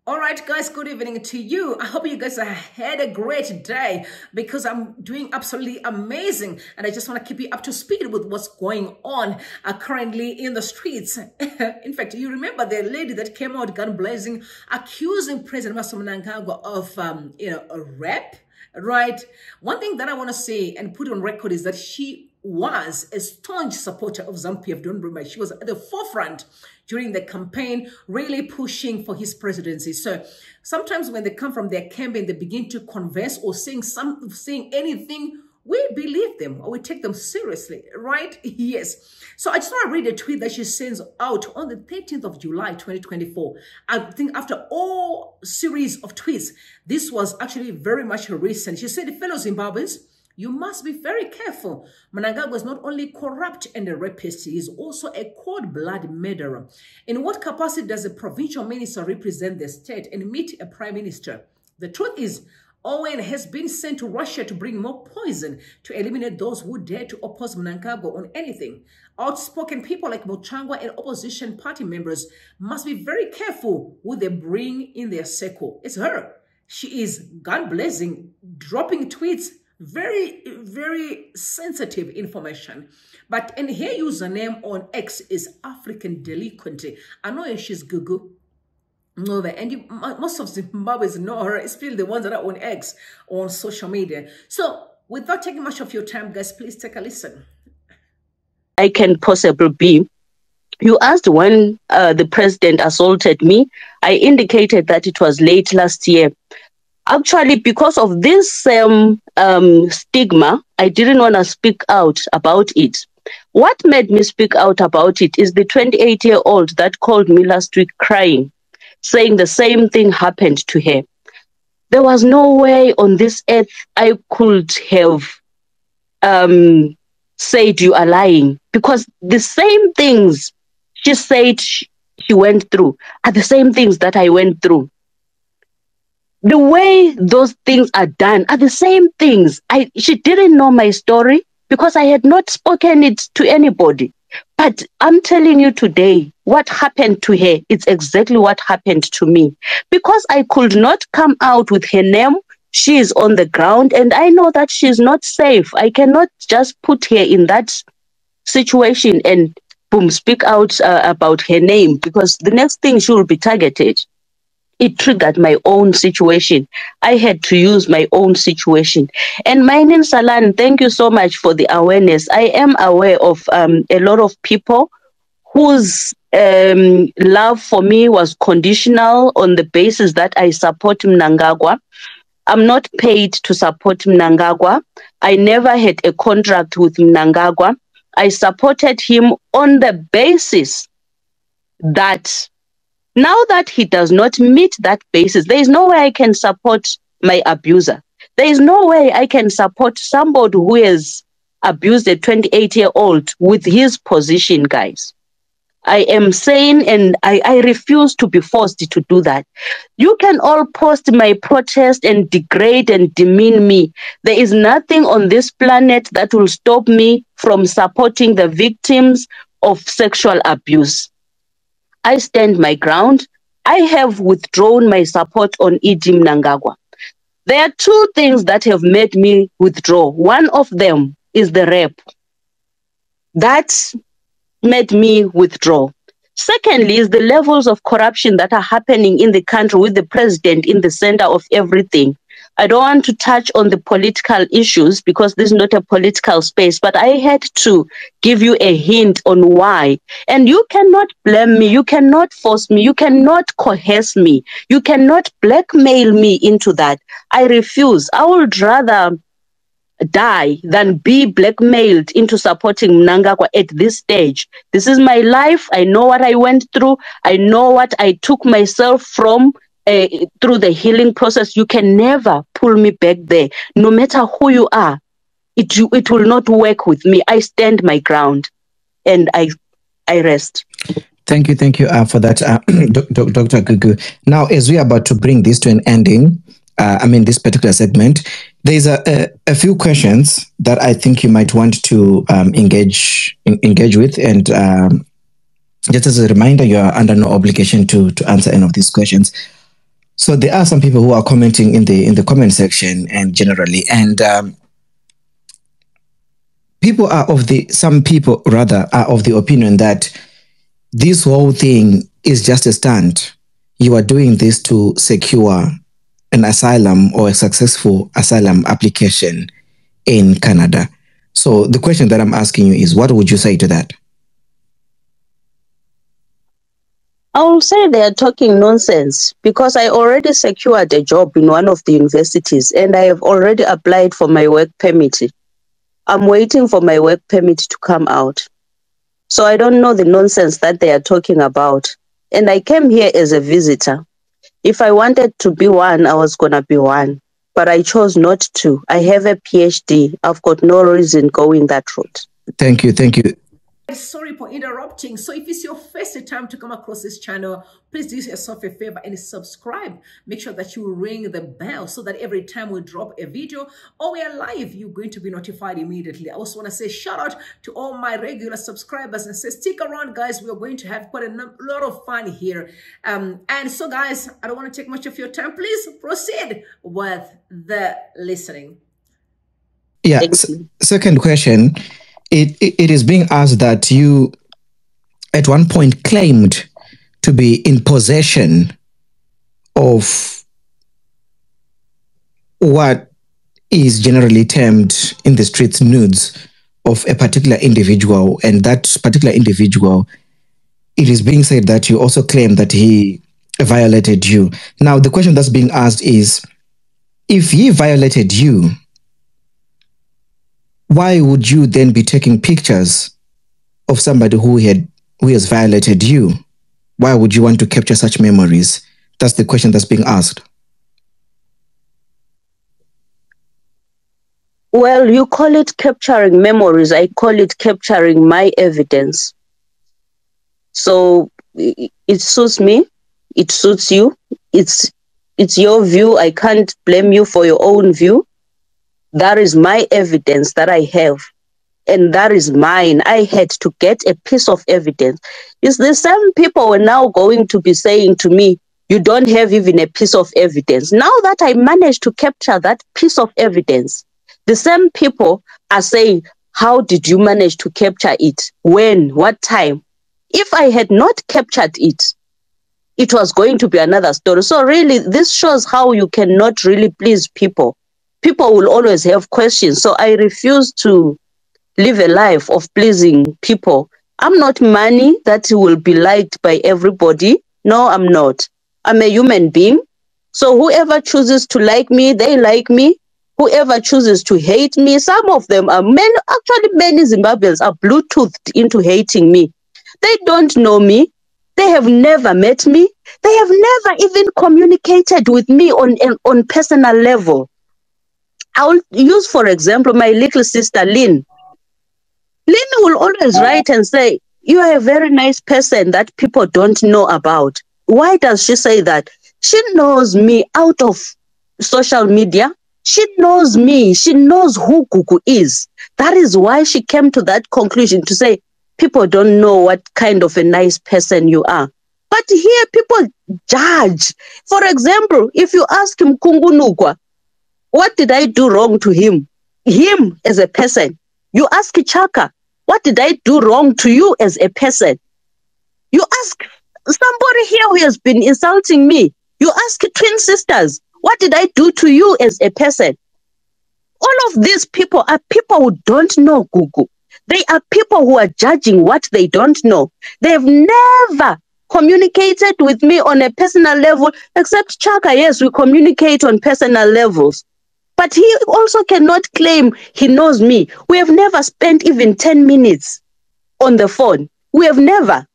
All right, guys, good evening to you. I hope you guys have had a great day because I'm doing absolutely amazing. And I just want to keep you up to speed with what's going on currently in the streets. In fact, you remember the lady that came out gun blazing, accusing President Mnangagwa of, a rape, right? One thing that I want to say and put on record is that she was a staunch supporter of ZANU-PF. Don't remember, she was at the forefront during the campaign, really pushing for his presidency. So sometimes when they come from their campaign, they begin to converse or saying anything, we believe them or we take them seriously, right? Yes. So I just want to read a tweet that she sends out on the 13th of July, 2024. I think after all series of tweets, this was actually very much recent. She said, fellow Zimbabweans, you must be very careful. Mnangagwa is not only corrupt and a rapist, he is also a cold-blooded murderer. In what capacity does a provincial minister represent the state and meet a prime minister? The truth is, Owen has been sent to Russia to bring more poison to eliminate those who dare to oppose Mnangagwa on anything. Outspoken people like Mutsvagwa and opposition party members must be very careful who they bring in their circle. It's her. She is gun-blazing, dropping tweets, very, very sensitive information. But and her username on X is African Deliquent. I know she's Gugu Ncube, and most of Zimbabweans know her, especially the ones that are on X, on social media. So without taking much of your time, guys, please take a listen. I can possibly be. You asked when the president assaulted me. I indicated that it was late last year. Actually, because of this stigma, I didn't want to speak out about it. What made me speak out about it is the 28-year-old that called me last week crying, saying the same thing happened to her. There was no way on this earth I could have said you are lying, because the same things she said she went through are the same things that I went through. The way those things are done are the same things. She didn't know my story because I had not spoken it to anybody. But I'm telling you today, what happened to her, it's exactly what happened to me. Because I could not come out with her name, she is on the ground, and I know that she's not safe. I cannot just put her in that situation and boom, speak out about her name, because the next thing she will be targeted. It triggered my own situation. I had to use my own situation. And my name, Salan, thank you so much for the awareness. I am aware of a lot of people whose love for me was conditional on the basis that I support Mnangagwa. I'm not paid to support Mnangagwa. I never had a contract with Mnangagwa. I supported him on the basis that now that he does not meet that basis, there is no way I can support my abuser. There is no way I can support somebody who has abused a 28-year-old with his position, guys. I am saying, and I refuse to be forced to do that. You can all post my protest and degrade and demean me. There is nothing on this planet that will stop me from supporting the victims of sexual abuse. I stand my ground. I have withdrawn my support on E.D. Mnangagwa. There are two things that have made me withdraw. One of them is the rape. That made me withdraw. Secondly is the levels of corruption that are happening in the country with the president in the center of everything. I don't want to touch on the political issues because this is not a political space, but I had to give you a hint on why. And you cannot blame me. You cannot force me. You cannot coerce me. You cannot blackmail me into that. I refuse. I would rather die than be blackmailed into supporting Mnangagwa at this stage. This is my life. I know what I went through. I know what I took myself from through the healing process. You can never pull me back there. No matter who you are, it will not work with me. I stand my ground and I rest. Thank you for that, Dr. Gugu. Now, as we are about to bring this to an ending, this particular segment, there's a few questions that I think you might want to engage with, and just as a reminder, you are under no obligation to answer any of these questions. So there are some people who are commenting in the comment section and generally, and some people rather are of the opinion that this whole thing is just a stunt. You are doing this to secure an asylum or a successful asylum application in Canada. So the question that I'm asking you is, what would you say to that? I will say they are talking nonsense because I already secured a job in one of the universities and I have already applied for my work permit. I'm waiting for my work permit to come out. So I don't know the nonsense that they are talking about. And I came here as a visitor. If I wanted to be one, I was going to be one. But I chose not to. I have a PhD. I've got no reason going that route. Thank you. Thank you. Sorry for interrupting. So if it's your first time to come across this channel, please do yourself a favor and subscribe. Make sure that you ring the bell so that every time we drop a video or we are live, you're going to be notified immediately. I also want to say shout out to all my regular subscribers and say stick around, guys. We're going to have quite a lot of fun here. And so, guys, I don't want to take much of your time. Please proceed with the listening. Yeah. Second question. It is being asked that you at one point claimed to be in possession of what is generally termed in the streets nudes of a particular individual, and that particular individual, it is being said that you also claim that he violated you. Now, the question that's being asked is, if he violated you, why would you then be taking pictures of somebody who has violated you? Why would you want to capture such memories? That's the question that's being asked. Well, you call it capturing memories. I call it capturing my evidence. So it suits me. It suits you. It's your view. I can't blame you for your own view. That is my evidence that I have. And that is mine. I had to get a piece of evidence. It's the same people were now going to be saying to me, you don't have even a piece of evidence. Now that I managed to capture that piece of evidence, the same people are saying, how did you manage to capture it? When? What time? If I had not captured it, it was going to be another story. So really, this shows how you cannot really please people. People will always have questions. So I refuse to live a life of pleasing people. I'm not money that will be liked by everybody. No, I'm not. I'm a human being. So whoever chooses to like me, they like me. Whoever chooses to hate me, some of them are many Zimbabweans are Bluetoothed into hating me. They don't know me. They have never met me. They have never even communicated with me on personal level. I'll use, for example, my little sister, Lynn. Lynn will always write and say, you are a very nice person that people don't know about. Why does she say that? She knows me out of social media. She knows me. She knows who Gugu is. That is why she came to that conclusion to say, people don't know what kind of a nice person you are. But here people judge. For example, if you ask him, Kungunugwa, what did I do wrong to him? Him as a person. You ask Chaka, what did I do wrong to you as a person? You ask somebody here who has been insulting me. You ask twin sisters, what did I do to you as a person? All of these people are people who don't know Gugu. They are people who are judging what they don't know. They have never communicated with me on a personal level, except Chaka. Yes, we communicate on personal levels. But he also cannot claim he knows me. We have never spent even 10 minutes on the phone. We have never.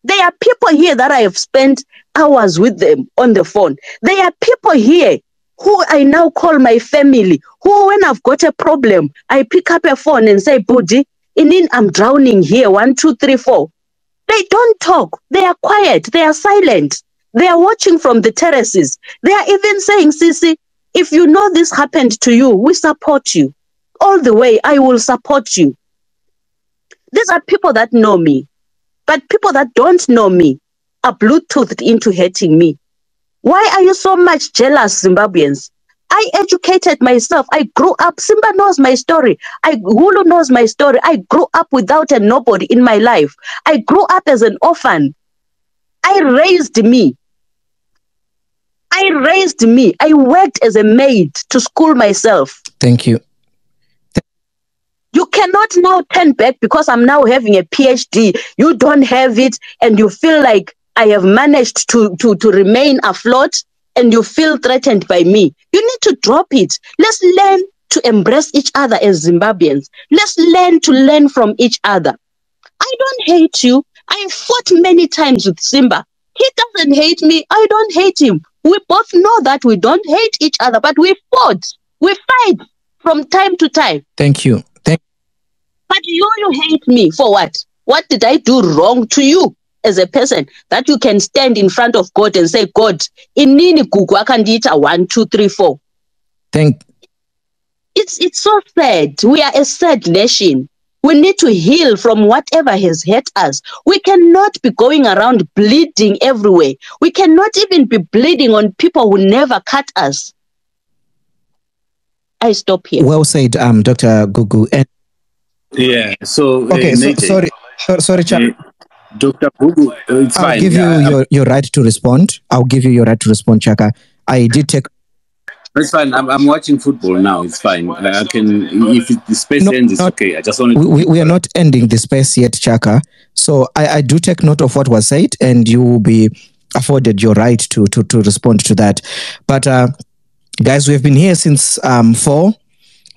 There are people here that I have spent hours with them on the phone. There are people here who I now call my family, who when I've got a problem, I pick up a phone and say, Budi, I'm drowning here, 1, 2, 3, 4. They don't talk. They are quiet. They are silent. They are watching from the terraces. They are even saying, Sisi, if you know this happened to you, we support you. All the way, I will support you. These are people that know me. But people that don't know me are Bluetoothed into hating me. Why are you so much jealous, Zimbabweans? I educated myself. I grew up. Simba knows my story. Hulu knows my story. I grew up without a nobody in my life. I grew up as an orphan. I raised me. I worked as a maid to school myself. Thank you. You cannot now turn back because I'm now having a PhD. You don't have it and you feel like I have managed to remain afloat and you feel threatened by me. You need to drop it. Let's learn to embrace each other as Zimbabweans. Let's learn from each other. I don't hate you. I fought many times with Simba. He doesn't hate me. I don't hate him. We both know that we don't hate each other, but we fought. We fight from time to time. Thank you. But you hate me for what? What did I do wrong to you as a person that you can stand in front of God and say, God, inini Gugu akandita 1, 2, 3, 4. It's so sad. We are a sad nation. We need to heal from whatever has hurt us. We cannot be going around bleeding everywhere. We cannot even be bleeding on people who never cut us. I stop here. Well said, Dr. Gugu. Yeah, so... Okay, sorry, Chaka. Dr. Gugu, it's fine. I'll give you your right to respond. I'll give you your right to respond, Chaka. I did take... It's fine. I'm watching football now. It's fine. I can... If the space ends, it's okay. I just wanted to... We are not ending the space yet, Chaka. So I do take note of what was said, and you will be afforded your right to respond to that. But, guys, we've been here since 4.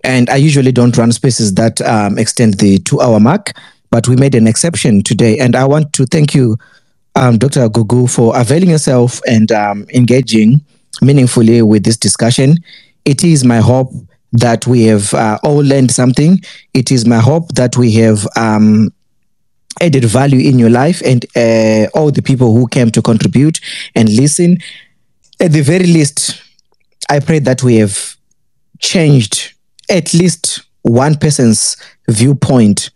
And I usually don't run spaces that extend the 2-hour mark, but we made an exception today. And I want to thank you, Dr. Gugu, for availing yourself and engaging meaningfully with this discussion. It is my hope that we have all learned something. It is my hope that we have added value in your life and all the people who came to contribute and listen. At the very least, I pray that we have changed at least one person's viewpoint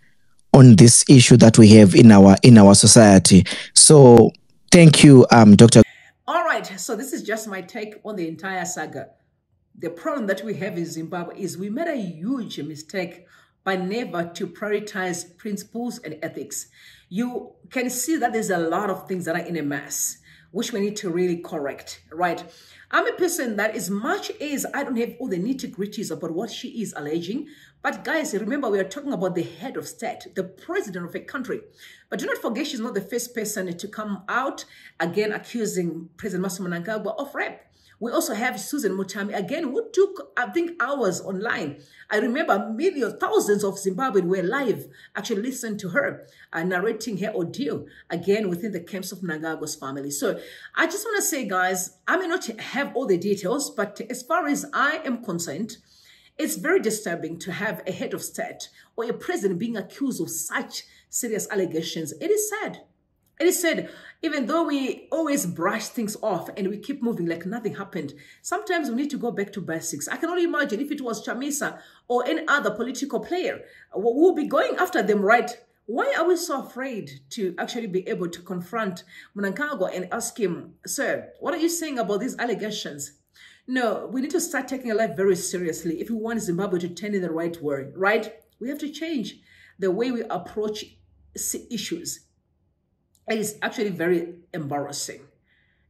on this issue that we have in our society. So thank you, Dr. All right, so this is just my take on the entire saga. The problem that we have in Zimbabwe is we made a huge mistake by never to prioritize principles and ethics. You can see that there's a lot of things that are in a mess, which we need to really correct, right? I'm a person that as much as I don't have all the nitty-gritties about what she is alleging, but guys, remember we are talking about the head of state, the president of a country. But do not forget she's not the first person to come out again accusing President Mnangagwa of rape. We also have Susan Mutami again, who took, I think, hours online. I remember millions, thousands of Zimbabweans were live, actually listening to her narrating her ordeal, again, within the camps of Mnangagwa's family. So I just want to say, guys, I may not have all the details, but as far as I am concerned, it's very disturbing to have a head of state or a president being accused of such serious allegations. It is sad. It is said, even though we always brush things off and we keep moving like nothing happened, sometimes we need to go back to basics. I can only imagine if it was Chamisa or any other political player, we'll be going after them, right? Why are we so afraid to actually be able to confront Mnangagwa and ask him, sir, what are you saying about these allegations? No, we need to start taking life very seriously if we want Zimbabwe to turn in the right way, right? We have to change the way we approach issues. It is actually very embarrassing.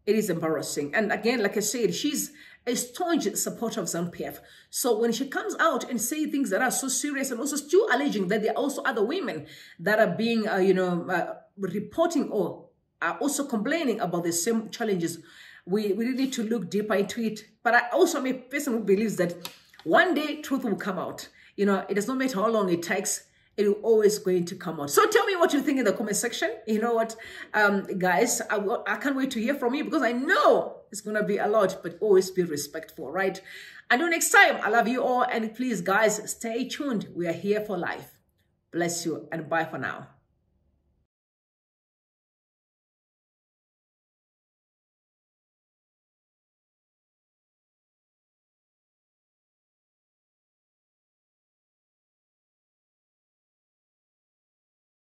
It is embarrassing. And again, like I said, she's a staunch supporter of ZANU-PF. So when she comes out and say things that are so serious and also still alleging that there are also other women that are being, reporting or are also complaining about the same challenges, we really need to look deeper into it. But I also am a person who believes that one day truth will come out. It does not matter how long it takes. It will always going to come out. So tell me what you think in the comment section. You know what, guys, I can't wait to hear from you because I know it's going to be a lot, but always be respectful, right? Until next time, I love you all. And please, guys, stay tuned. We are here for life. Bless you and bye for now.